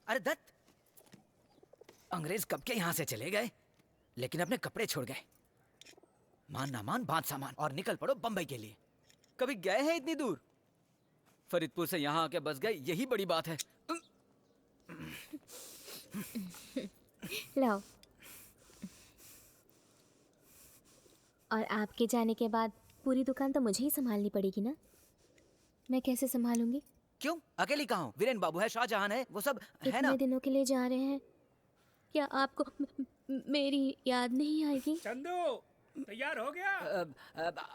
अरे दत्त, अंग्रेज कब के यहाँ से चले गए, लेकिन अपने कपड़े छोड़ गए। मान ना मान बांध सामान और निकल पड़ो बंबई के लिए। कभी गए हैं इतनी दूर? फरीदपुर से यहाँ आके बस गए, यही बड़ी बात है। लाओ। और आपके जाने के बाद पूरी दुकान तो मुझे ही संभालनी पड़ेगी ना? मैं कैसे संभालूंगी? क्यों, अकेली कहाँ हूँ? वीरेन बाबू है, शाहजहां है, वो सब है ना। इतने दिनों के लिए जा रहे हैं, क्या आपको मेरी याद नहीं आएगी? चंदू, तैयार हो गया?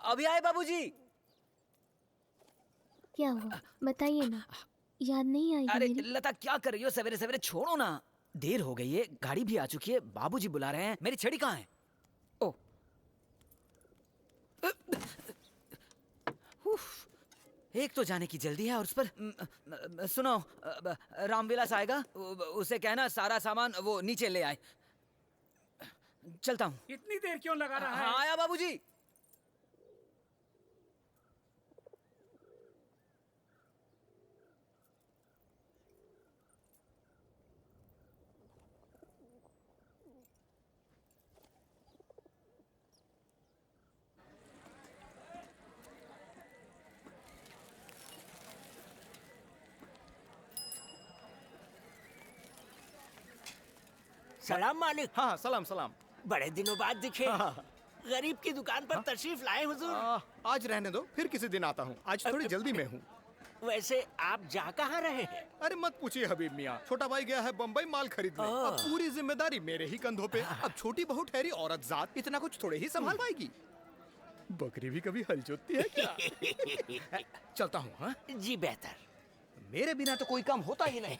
अभी आए बाबूजी। क्या हुआ बताइए ना, याद नहीं आएगी अरे मेरी? लता, क्या कर रही हो सवेरे सवेरे? छोड़ो ना, देर हो गई है, गाड़ी भी आ चुकी है, बाबूजी बुला रहे हैं। मेरी छड़ी कहाँ है? ओ, एक तो जाने की जल्दी है और उस पर सुनो, रामविलास आएगा, उसे कहना सारा सामान वो नीचे ले आए। चलता हूँ। इतनी देर क्यों लगा रहा है? हाँ आया बाबूजी। सलाम मालिक। हाँ सलाम सलाम। बड़े दिनों बाद दिखे। हाँ। गरीब की दुकान पर तशरीफ लाए हुजूर। आज रहने दो, फिर किसी दिन आता हूँ। आज थोड़ी जल्दी में हूँ। वैसे आप जा कहाँ रहे हैं? अरे मत पूछिए हबीब मियाँ, छोटा भाई गया है बम्बई माल खरीदने। अब पूरी जिम्मेदारी मेरे ही कंधों पे। अब छोटी बहू ठहरी औरत जात इतना कुछ थोड़े ही संभाल पाएगी। बकरी भी कभी हल जोतती है क्या? चलता हूँ। हाँ जी बेहतर। मेरे बिना तो कोई काम होता ही नहीं।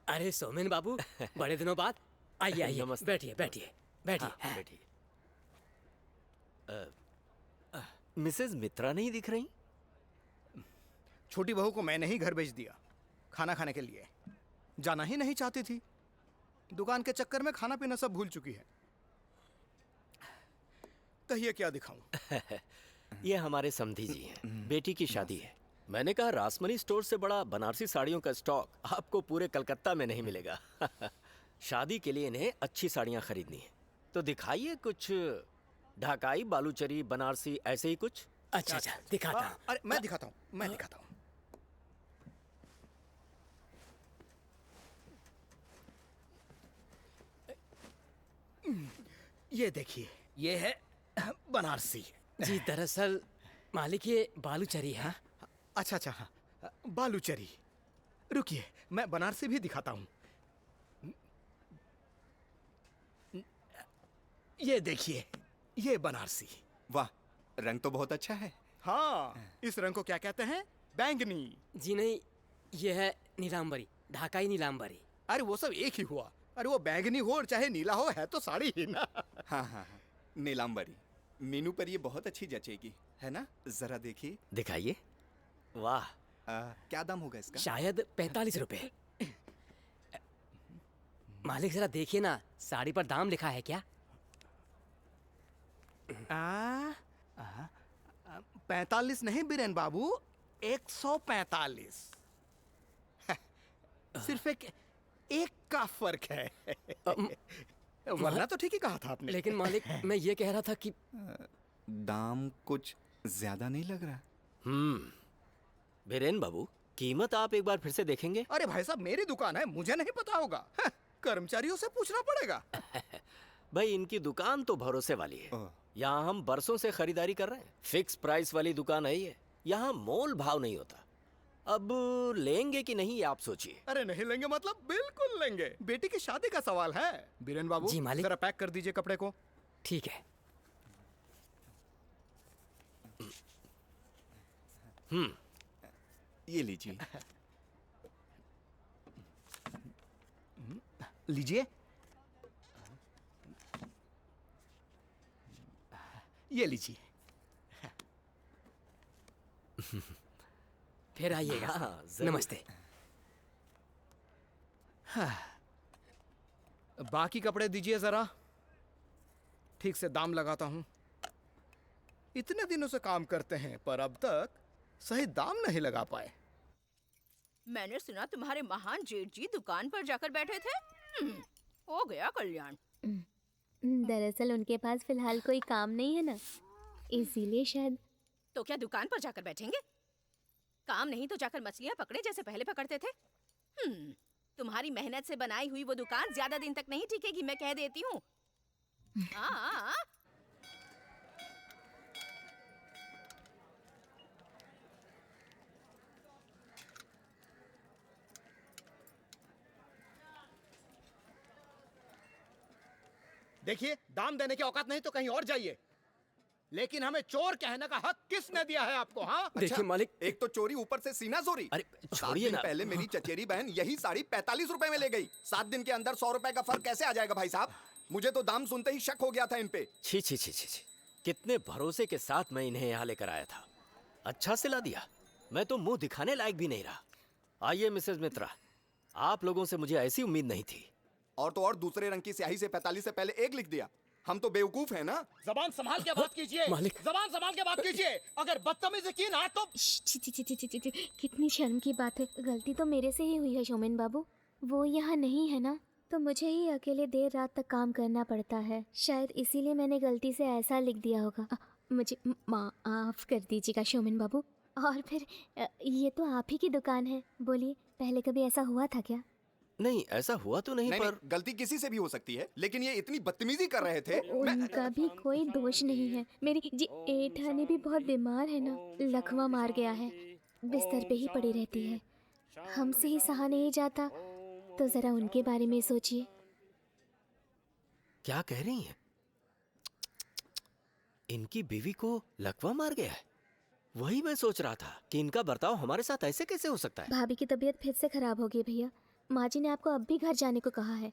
अरे सोमेन बाबू, बड़े दिनों बाद। आइए आइए, बैठिए बैठिए बैठिए। बैठिए। मिसेज मित्रा नहीं दिख रही? छोटी बहू को मैंने ही घर भेज दिया खाना खाने के लिए। जाना ही नहीं चाहती थी, दुकान के चक्कर में खाना पीना सब भूल चुकी है। कहिए क्या दिखाऊं? ये हमारे समधी जी हैं, बेटी की शादी है। मैंने कहा रासमनी स्टोर से बड़ा बनारसी साड़ियों का स्टॉक आपको पूरे कलकत्ता में नहीं मिलेगा। शादी के लिए इन्हें अच्छी साड़ियां खरीदनी है, तो दिखाइए कुछ ढाकाई, बालूचरी, बनारसी, ऐसे ही कुछ। अच्छा अच्छा, दिखाता हूँ। अरे मैं दिखाता हूँ, मैं दिखाता हूँ। ये देखिए, ये है बनारसी। जी दरअसल मालिक ये बालूचरी है। अच्छा अच्छा, हाँ बालूचरी। रुकिए, मैं बनारसी भी दिखाता हूँ। ये देखिए, ये बनारसी। वाह, रंग तो बहुत अच्छा है। हाँ, इस रंग को क्या कहते हैं? बैंगनी। जी नहीं, ये है नीलांबरी, ढाकाई नीलांबरी। अरे वो सब एक ही हुआ। अरे वो बैंगनी हो और चाहे नीला हो, है तो साड़ी ही ना। हाँ हाँ हाँ, नीलांबरी। मीनू पर ये बहुत अच्छी जचेगी, है ना? जरा देखिए। दिखाइए। वाह, क्या दाम होगा इसका? शायद 45 रुपए। मालिक जरा देखिए ना, साड़ी पर दाम लिखा है क्या? 45 नहीं बीरेन बाबू, 145। सिर्फ एक का फर्क है। वरना तो ठीक ही कहा था आपने। लेकिन मालिक, मैं ये कह रहा था कि दाम कुछ ज्यादा नहीं लग रहा? बीरेन बाबू, कीमत आप एक बार फिर से देखेंगे? अरे भाई साहब, मेरी दुकान है, मुझे नहीं पता होगा। कर्मचारियों से पूछना पड़ेगा। भाई इनकी दुकान तो भरोसे वाली है। यहाँ हम बरसों से खरीदारी कर रहे हैं। फिक्स प्राइस वाली दुकान है ये, यहाँ मोल भाव नहीं होता। अब लेंगे कि नहीं, आप सोचिए। अरे नहीं लेंगे मतलब बिल्कुल लेंगे। बेटी की शादी का सवाल है। बीरेन बाबू, जी मालिक। जरा पैक कर दीजिए कपड़े को। ठीक है। ये लीजिए। लीजिए। ये लीजिए। फिर आइएगा। हाँ, जरूर। नमस्ते। बाकी कपड़े दीजिए जरा, ठीक से दाम लगाता हूं। इतने दिनों से काम करते हैं पर अब तक सही दाम नहीं लगा पाए। मैंने सुना तुम्हारे महान जेठ जी दुकान पर जाकर बैठे थे। हो गया कल्याण। दरअसल उनके पास फिलहाल कोई काम नहीं है ना, इसीलिए शायद। तो क्या दुकान पर जाकर बैठेंगे? काम नहीं तो जाकर मछलियाँ पकड़े जैसे पहले पकड़ते थे। तुम्हारी मेहनत से बनाई हुई वो दुकान ज्यादा दिन तक नहीं टिकेगी, मैं कह देती हूँ। हाँ। देखिए, दाम देने की औकात नहीं तो कहीं और जाइए, लेकिन हमें चोर कहने का हक किसने दिया है आपको? हाँ, देखिए मालिक, एक तो चोरी, ऊपर से सीना चोरी। अरे 7 छोड़िए दिन ना। पहले मेरी चचेरी बहन यही साड़ी 45 रुपए में ले गई। 7 दिन के अंदर 100 रुपए का फर्क कैसे आ जाएगा भाई साहब? मुझे तो दाम सुनते ही शक हो गया था इन पे। छी छी छी छी छी। कितने भरोसे के साथ मैं इन्हें यहाँ लेकर आया था, अच्छा सिला दिया। मैं तो मुंह दिखाने लायक भी नहीं रहा। आइए मिसेस मित्रा, आप लोगों से मुझे ऐसी उम्मीद नहीं थी। और तो और दूसरे रंग की स्याही से 45 से पहले 1 लिख दिया। हम तो बेवकूफ हैं ना। जबान संभाल के बात कीजिए, मालिक। जबान संभाल के बात कीजिए। अगर बदतमीजी की ना तो छी छी छी छी छी छी, कितनी शर्म की बात है। गलती तो मेरे से ही हुई है शोमेन बाबू। वो यहाँ नहीं है ना, तो मुझे ही अकेले देर रात तक काम करना पड़ता है। शायद इसीलिए मैंने गलती से ऐसा लिख दिया होगा। मुझे माफ कर दीजिएगा शोमेन बाबू। और फिर ये तो आप ही की दुकान है, बोलिए पहले कभी ऐसा हुआ था क्या? नहीं, ऐसा हुआ तो नहीं, नहीं, पर नहीं, गलती किसी से भी हो सकती है, लेकिन ये इतनी बदतमीजी कर रहे थे। उनका भी कोई दोष नहीं है। मेरी जी एठानी भी बहुत बीमार है ना, लकवा मार गया है, बिस्तर पे ही पड़ी रहती है। हमसे ही सहा नहीं जाता, तो जरा उनके बारे में सोचिए। क्या कह रही हैं? इनकी बीवी को लकवा मार गया है? वही मैं सोच रहा था कि इनका बर्ताव हमारे साथ ऐसे कैसे हो सकता है। भाभी की तबीयत फिर से खराब हो गई भैया। माँ जी ने आपको अब भी घर जाने को कहा है।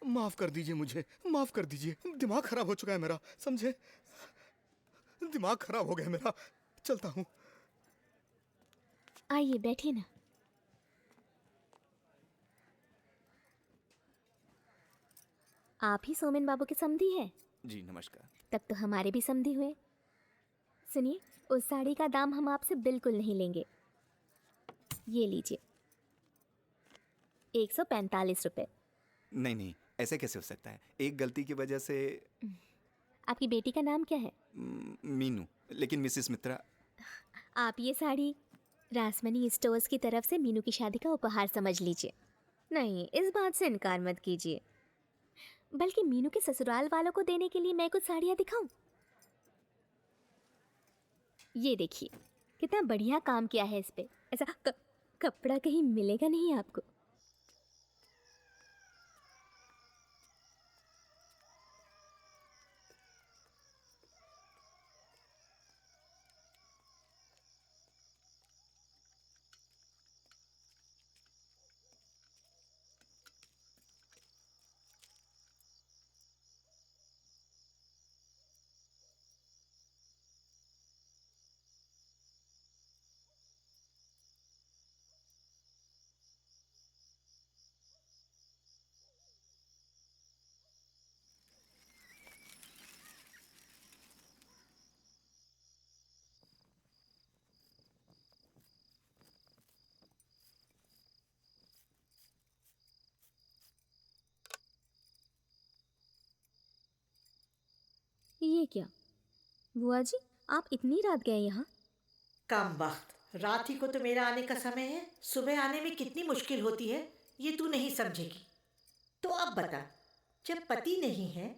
माफ कर दीजिए, मुझे माफ कर दीजिए। दिमाग खराब हो चुका है मेरा, समझे? दिमाग खराब हो गया मेरा। चलता हूँ। आइए बैठिए ना। आप ही सोमेन बाबू के समधी हैं? जी नमस्कार। तब तो हमारे भी समधी हुए। सुनिए, उस साड़ी का दाम हम आपसे बिल्कुल नहीं लेंगे। ये लीजिए 145 रुपए। नहीं नहीं, ऐसे कैसे हो सकता है? एक गलती की वजह से। आपकी बेटी का नाम क्या है? मीनू, लेकिन मिसेस मित्रा। आप ये साड़ी रासमनी स्टोर्स की तरफ से मीनू की शादी का उपहार समझ लीजिए। नहीं, इस बात से इनकार मत कीजिए। बल्कि मीनू के ससुराल वालों को देने के लिए मैं कुछ साड़ियाँ दिखाऊं? ये देखिए, कितना बढ़िया काम किया है इस पे। ऐसा कपड़ा कहीं मिलेगा नहीं आपको। ये क्या बुआ जी, आप इतनी रात गए यहाँ? कम वक्त, रात ही को तो मेरा आने का समय है। सुबह आने में कितनी मुश्किल होती है ये तू नहीं समझेगी। तो अब बता, जब पति नहीं है